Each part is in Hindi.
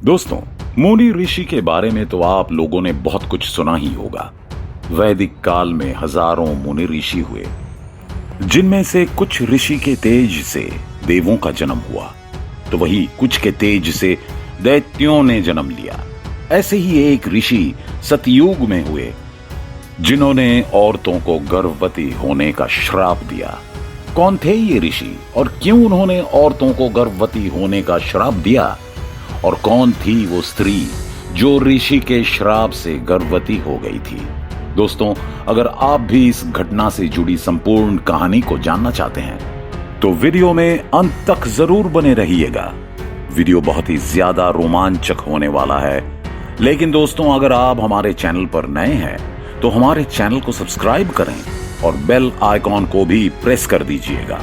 दोस्तों, मुनि ऋषि के बारे में तो आप लोगों ने बहुत कुछ सुना ही होगा। वैदिक काल में हजारों मुनि ऋषि हुए, जिनमें से कुछ ऋषि के तेज से देवों का जन्म हुआ, तो वही कुछ के तेज से दैत्यों ने जन्म लिया। ऐसे ही एक ऋषि सतयुग में हुए, जिन्होंने औरतों को गर्भवती होने का श्राप दिया। कौन थे ये ऋषि और क्यों उन्होंने औरतों को गर्भवती होने का श्राप दिया, और कौन थी वो स्त्री जो ऋषि के श्राप से गर्भवती हो गई थी? दोस्तों, अगर आप भी इस घटना से जुड़ी संपूर्ण कहानी को जानना चाहते हैं तो वीडियो में अंत तक जरूर बने रहिएगा। वीडियो बहुत ही ज्यादा रोमांचक होने वाला है। लेकिन दोस्तों, अगर आप हमारे चैनल पर नए हैं तो हमारे चैनल को सब्सक्राइब करें और बेल आइकॉन को भी प्रेस कर दीजिएगा।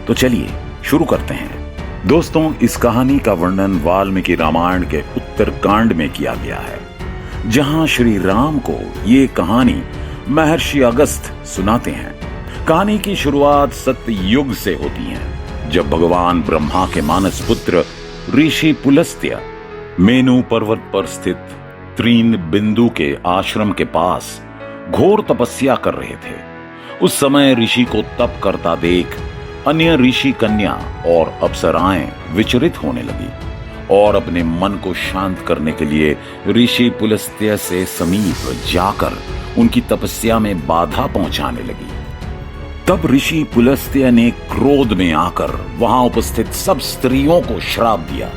तो चलिए शुरू करते हैं। दोस्तों, इस कहानी का वर्णन वाल्मीकि रामायण के उत्तरकांड में किया गया है, जहां श्री राम को ये कहानी महर्षि अगस्त्य सुनाते हैं। कहानी की शुरुआत सतयुग से होती है, जब भगवान ब्रह्मा के मानस पुत्र ऋषि पुलस्त्य मेनु पर्वत पर स्थित त्रीन बिंदु के आश्रम के पास घोर तपस्या कर रहे थे। उस समय ऋषि को तप करता देख अन्य ऋषि कन्या और अप्सराएं विचलित होने लगी और अपने मन को शांत करने के लिए ऋषि पुलस्त्य से समीप जाकर उनकी तपस्या में बाधा पहुंचाने लगी। तब ऋषि पुलस्त्य ने क्रोध में आकर वहां उपस्थित सब स्त्रियों को श्राप दिया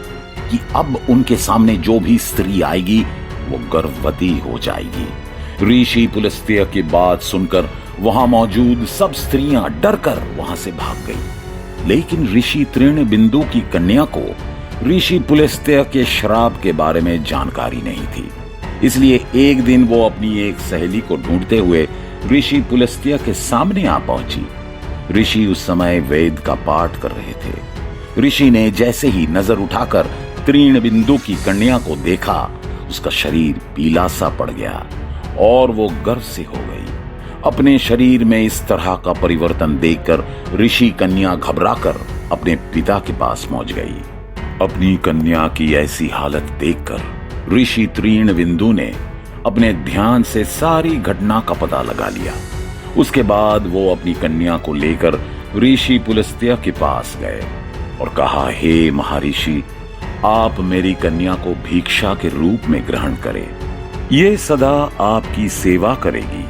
कि अब उनके सामने जो भी स्त्री आएगी वो गर्भवती हो जाएगी। ऋषि पुलस्त्य की बात सुनकर वहां मौजूद सब स्त्रियां डरकर वहां से भाग गईं। लेकिन ऋषि तृण बिंदु की कन्या को ऋषि पुलस्त्य के श्राप के बारे में जानकारी नहीं थी। इसलिए एक दिन वो अपनी एक सहेली को ढूंढते हुए ऋषि पुलस्त्य के सामने आ पहुंची। ऋषि उस समय वेद का पाठ कर रहे थे। ऋषि ने जैसे ही नजर उठाकर तृण बिंदु की कन्या को देखा, उसका शरीर पीला सा पड़ गया और वो गर्भ से हो गई। अपने शरीर में इस तरह का परिवर्तन देखकर ऋषि कन्या घबराकर अपने पिता के पास पहुंच गई। अपनी कन्या की ऐसी हालत देखकर ऋषि तृण बिंदु ने अपने ध्यान से सारी घटना का पता लगा लिया। उसके बाद वो अपनी कन्या को लेकर ऋषि पुलस्त्य के पास गए और कहा, हे महर्षि, आप मेरी कन्या को भिक्षा के रूप में ग्रहण करें। ये सदा आपकी सेवा करेगी।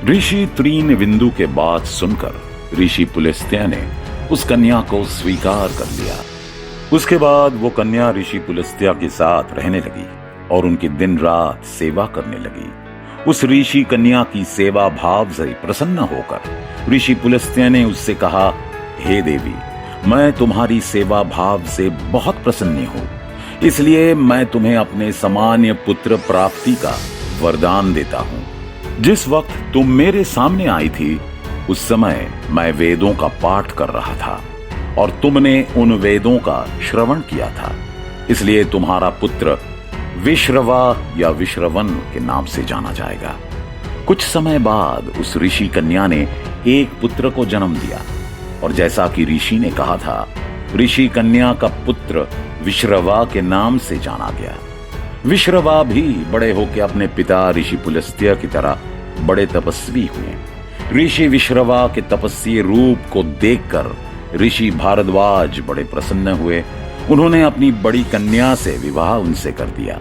ऋषि तृण बिंदु के बात सुनकर ऋषि पुलस्त्य ने उस कन्या को स्वीकार कर लिया। उसके बाद वो कन्या ऋषि पुलस्त्य के साथ रहने लगी और उनकी दिन रात सेवा करने लगी। उस ऋषि कन्या की सेवा भाव से प्रसन्न होकर ऋषि पुलस्त्य ने उससे कहा, हे देवी, मैं तुम्हारी सेवा भाव से बहुत प्रसन्न हूं, इसलिए मैं तुम्हें अपने सामान्य पुत्र प्राप्ति का वरदान देता हूं। जिस वक्त तुम मेरे सामने आई थी, उस समय मैं वेदों का पाठ कर रहा था और तुमने उन वेदों का श्रवण किया था, इसलिए तुम्हारा पुत्र विश्रवा या विश्रवन के नाम से जाना जाएगा। कुछ समय बाद उस ऋषि कन्या ने एक पुत्र को जन्म दिया और जैसा कि ऋषि ने कहा था, ऋषि कन्या का पुत्र विश्रवा के नाम से जाना गया। विश्रवा भी बड़े होकर अपने पिता ऋषि पुलस्त्य की तरह बड़े तपस्वी हुए। ऋषि विश्रवा के तपस्वी रूप को देखकर ऋषि भारद्वाज बड़े प्रसन्न हुए। उन्होंने अपनी बड़ी कन्या से विवाह उनसे कर दिया।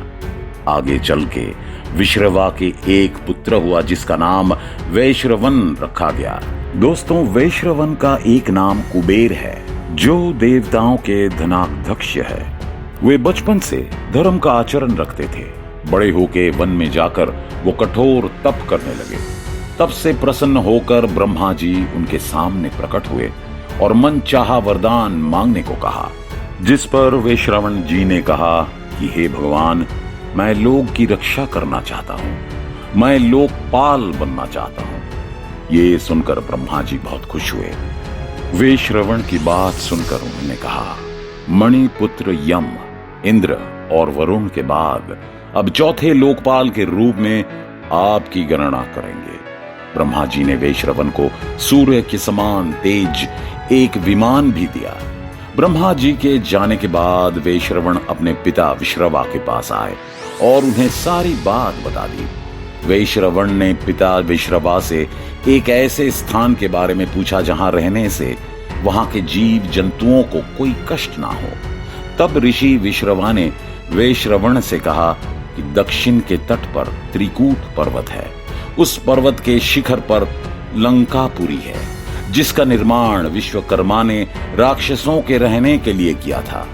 आगे चल के विश्रवा के एक पुत्र हुआ जिसका नाम वैश्रवन रखा गया। दोस्तों, वैश्रवन का एक नाम कुबेर है, जो देवताओं के धनाध्यक्ष है। वे बचपन से धर्म का आचरण रखते थे। बड़े होके वन में जाकर वो कठोर तप करने लगे। तब से प्रसन्न होकर ब्रह्मा जी उनके सामने प्रकट हुए और मन चाहा वरदान मांगने को कहा, जिस पर वैश्रवन जी ने कहा कि हे भगवान, मैं लोक की रक्षा करना चाहता हूँ, मैं लोकपाल बनना चाहता हूँ। ये सुनकर ब्रह्मा जी बहुत खुश हुए। वैश्रवन की बात सुनकर उन्होंने कहा, मणिपुत्र यम, इंद्र और वरुण के बाद अब चौथे लोकपाल के रूप में आपकी गणना करेंगे। ब्रह्मा जी ने वैश्रवन को सूर्य के समान तेज एक विमान भी दिया। ब्रह्मा जी के जाने के बाद वैश्रवण अपने पिता विश्रवा के पास आए और उन्हें सारी बात बता दी। वैश्रवण ने पिता विश्रवा से एक ऐसे स्थान के बारे में पूछा जहां रहने से वहां के जीव जंतुओं को कोई कष्ट ना हो। तब ऋषि विश्रवा ने वैश्रवण से कहा कि दक्षिण के तट पर त्रिकूट पर्वत है। उस पर्वत के शिखर पर लंकापुरी है, जिसका निर्माण विश्वकर्मा ने राक्षसों के रहने के लिए किया था।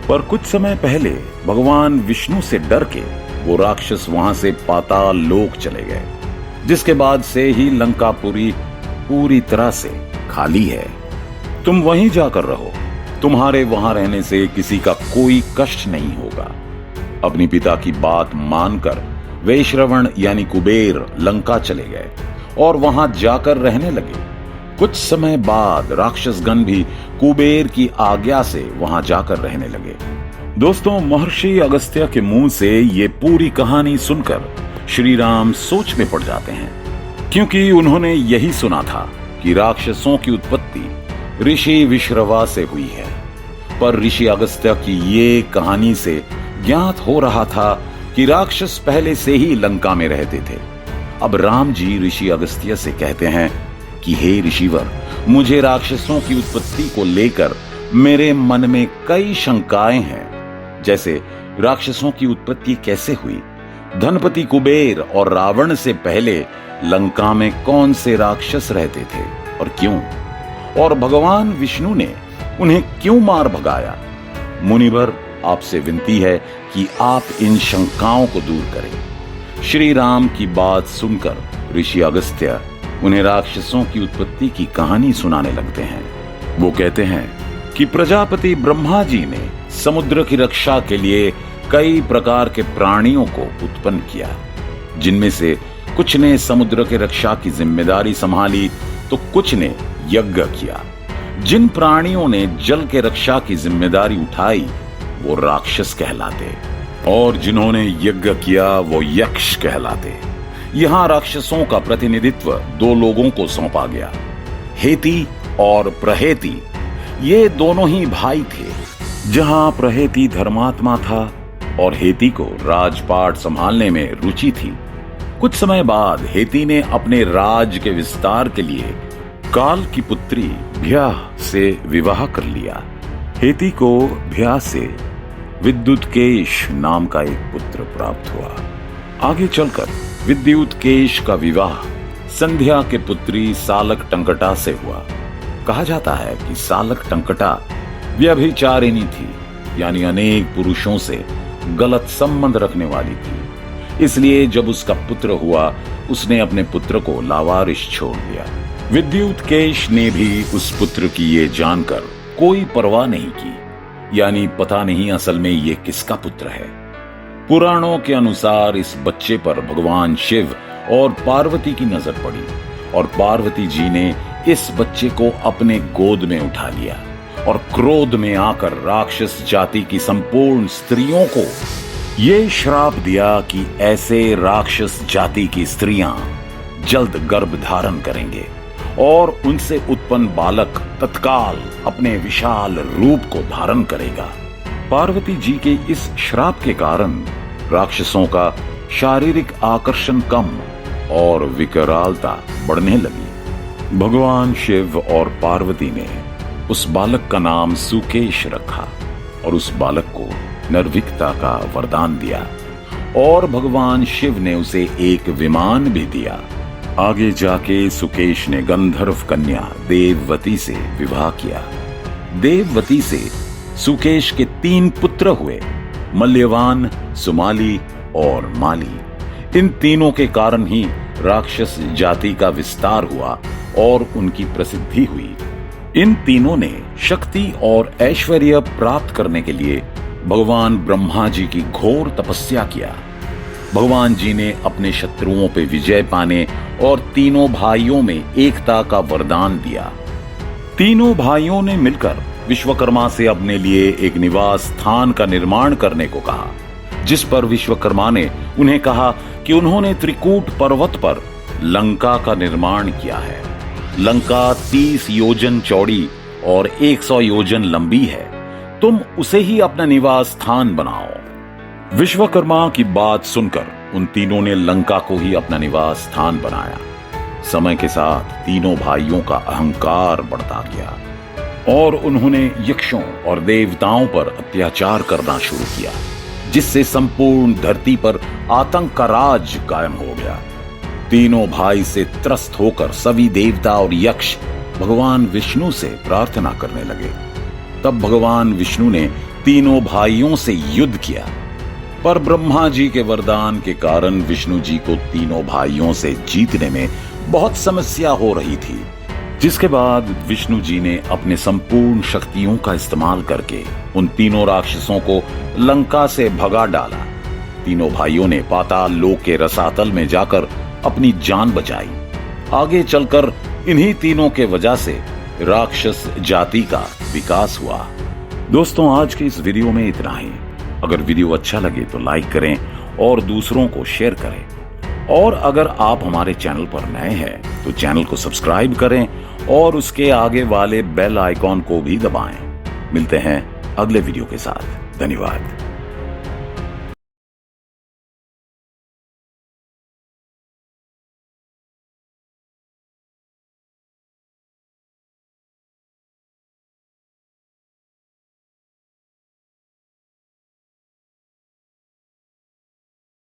पर कुछ समय पहले भगवान विष्णु से डर के वो राक्षस वहां से पाताल लोक चले गए, जिसके बाद से ही लंकापुरी पूरी तरह से खाली है। तुम वहीं जाकर रहो, तुम्हारे वहां रहने से किसी का कोई कष्ट नहीं होगा। अपनी पिता की बात मानकर वैश्रवण यानी कुबेर लंका चले गए और वहां जाकर रहने लगे। कुछ समय बाद राक्षसगण भी कुबेर की आज्ञा से वहां जाकर रहने लगे। दोस्तों, महर्षि अगस्त्य के मुंह से ये पूरी कहानी सुनकर श्री राम सोच में पड़ जाते हैं, क्योंकि उन्होंने यही सुना था कि राक्षसों की उत्पत्ति ऋषि विश्रवा से हुई है। पर ऋषि अगस्त्य की ये कहानी से ज्ञात हो रहा था कि राक्षस पहले से ही लंका में रहते थे। अब राम जी ऋषि अगस्त्य से कहते हैं कि हे ऋषिवर, मुझे राक्षसों की उत्पत्ति को लेकर मेरे मन में कई शंकाएं हैं। जैसे राक्षसों की उत्पत्ति कैसे हुई, धनपति कुबेर और रावण से पहले लंका में कौन से राक्षस रहते थे और क्यों, और भगवान विष्णु ने उन्हें क्यों मार भगाया। मुनिवर, आपसे विनती है कि आप इन शंकाओं को दूर करें। श्री राम की बात सुनकर ऋषि अगस्त्य उन्हें राक्षसों की उत्पत्ति की कहानी सुनाने लगते हैं। वो कहते हैं कि प्रजापति ब्रह्मा जी ने समुद्र की रक्षा के लिए कई प्रकार के प्राणियों को उत्पन्न किया, जिनमें से कुछ ने समुद्र के रक्षा की जिम्मेदारी संभाली तो कुछ ने यज्ञ किया। जिन प्राणियों ने जल के रक्षा की जिम्मेदारी उठाई वो राक्षस कहलाते, और जिन्होंने यज्ञ किया वो यक्ष कहलाते। यहाँ राक्षसों का प्रतिनिधित्व दो लोगों को सौंपा गया, हेती और प्रहेती। ये दोनों ही भाई थे। जहाँ प्रहेती धर्मात्मा था और हेती को राजपाट संभालने में रुचि थी। कुछ समय बाद हेती ने अपने राज के विस्तार के लिए काल की पुत्री भ्या से विवाह कर लिया। हेती को भ्या से विद्युत्केश नाम का एक पुत्र प्राप्त हुआ। आगे चलकर विद्युत्केश का विवाह संध्या के पुत्री सालक टंकटा से हुआ। कहा जाता है कि सालक टंकटा व्यभिचारिणी थी, यानी अनेक पुरुषों से गलत संबंध रखने वाली थी। इसलिए जब उसका पुत्र हुआ, उसने अपने पुत्र को लावारिस छोड़ दिया। विद्युत्केश ने भी उस पुत्र की ये जानकर कोई परवाह नहीं की, यानी पता नहीं असल में ये किसका पुत्र है। पुराणों के अनुसार इस बच्चे पर भगवान शिव और पार्वती की नजर पड़ी और पार्वती जी ने इस बच्चे को अपने गोद में उठा लिया और क्रोध में आकर राक्षस जाति की संपूर्ण स्त्रियों को ये श्राप दिया कि ऐसे राक्षस जाति की स्त्रियां जल्द गर्भ धारण करेंगे और उनसे उत्पन्न बालक तत्काल अपने विशाल रूप को धारण करेगा। पार्वती जी के इस श्राप के कारण राक्षसों का शारीरिक आकर्षण कम और विकरालता बढ़ने लगी। भगवान शिव और पार्वती ने उस बालक का नाम सुकेश रखा और उस बालक को निर्भीकता का वरदान दिया और भगवान शिव ने उसे एक विमान भी दिया। आगे जाके सुकेश ने गंधर्व कन्या देववती से विवाह किया। देववती से सुकेश के 3 पुत्र हुए, मल्यवान, सुमाली और माली। इन तीनों के कारण ही राक्षस जाति का विस्तार हुआ और उनकी प्रसिद्धि हुई। इन तीनों ने शक्ति और ऐश्वर्य प्राप्त करने के लिए भगवान ब्रह्मा जी की घोर तपस्या किया। भगवान जी ने अपने शत्रुओं पर विजय पाने और तीनों भाइयों में एकता का वरदान दिया। तीनों भाइयों ने मिलकर विश्वकर्मा से अपने लिए एक निवास स्थान का निर्माण करने को कहा, जिस पर विश्वकर्मा ने उन्हें कहा कि उन्होंने त्रिकूट पर्वत पर लंका का निर्माण किया है। लंका 30 योजन चौड़ी और 100 योजन लंबी है, तुम उसे ही अपना निवास स्थान बनाओ। विश्वकर्मा की बात सुनकर उन तीनों ने लंका को ही अपना निवास स्थान बनाया। समय के साथ तीनों भाइयों का अहंकार बढ़ता गया और उन्होंने यक्षों और देवताओं पर अत्याचार करना शुरू किया, जिससे संपूर्ण धरती पर आतंक का राज कायम हो गया। तीनों भाई से त्रस्त होकर सभी देवता और यक्ष भगवान विष्णु से प्रार्थना करने लगे। तब भगवान विष्णु ने तीनों भाइयों से युद्ध किया, पर ब्रह्मा जी के वरदान के कारण विष्णु जी को तीनों भाइयों से जीतने में बहुत समस्या हो रही थी। जिसके बाद विष्णु जी ने अपने संपूर्ण शक्तियों का इस्तेमाल करके उन तीनों राक्षसों को लंका से भगा डाला। तीनों भाइयों ने पाताल लोक के रसातल में जाकर अपनी जान बचाई। आगे चलकर इन्हीं तीनों के वजह से राक्षस जाति का विकास हुआ। दोस्तों, आज के इस वीडियो में इतना ही। अगर वीडियो अच्छा लगे तो लाइक करें और दूसरों को शेयर करें। और अगर आप हमारे चैनल पर नए हैं तो चैनल को सब्सक्राइब करें और उसके आगे वाले बेल आइकॉन को भी दबाएं। मिलते हैं अगले वीडियो के साथ। धन्यवाद।